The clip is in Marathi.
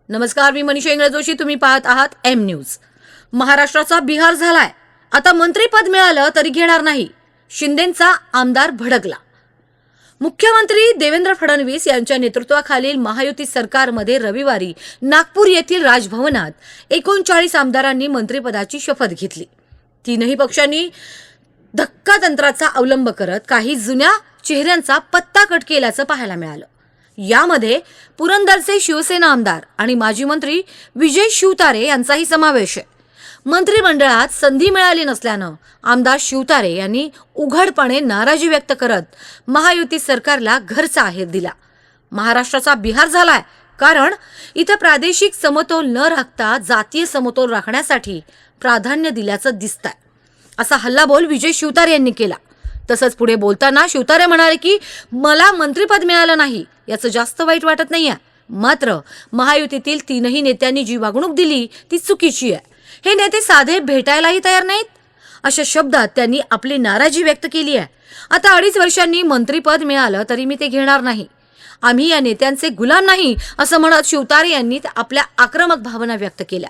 नमस्कार, मी मनीषा इंगळे जोशी. तुम्ही पाहत आहात एम न्यूज. महाराष्ट्राचा बिहार झालाय. आता मंत्रीपद मिळालं तरी घेणार नाही. शिंदेंचा आमदार भडकला. मुख्यमंत्री देवेंद्र फडणवीस यांच्या नेतृत्वाखालील महायुती सरकारमध्ये रविवारी नागपूर येथील राजभवनात 39 आमदारांनी मंत्रिपदाची शपथ घेतली. तीनही पक्षांनी धक्कातंत्राचा अवलंब करत काही जुन्या चेहऱ्यांचा पत्ता कट केल्याचं पाहायला मिळालं. यामध्ये पुरंदरचे शिवसेना आमदार आणि माजी मंत्री विजय शिवतारे यांचाही समावेश आहे. मंत्रिमंडळात संधी मिळाली नसल्यानं आमदार शिवतारे यांनी उघडपणे नाराजी व्यक्त करत महायुती सरकारला घरचा आहेर दिला. महाराष्ट्राचा बिहार झालाय, कारण इथं प्रादेशिक समतोल न राखता जातीय समतोल राखण्यासाठी प्राधान्य दिल्याचं दिसतंय, असा हल्लाबोल विजय शिवतारे यांनी केला. तसंच पुढे बोलताना शिवतारे म्हणाले की मला मंत्रिपद मिळालं नाही याचं जास्त वाईट वाटत नाहीये, मात्र महायुतीतील तीनही नेत्यांनी जी वागणूक दिली ती चुकीची आहे. हे नेते साधे भेटायलाही तयार नाहीत, अशा शब्दात त्यांनी आपली नाराजी व्यक्त केली आहे. आता 2.5 वर्षांनी मंत्रिपद मिळालं तरी मी ते घेणार नाही. आम्ही या नेत्यांचे गुलाम नाही, असं म्हणत शिवतारे यांनी आपल्या आक्रमक भावना व्यक्त केल्या.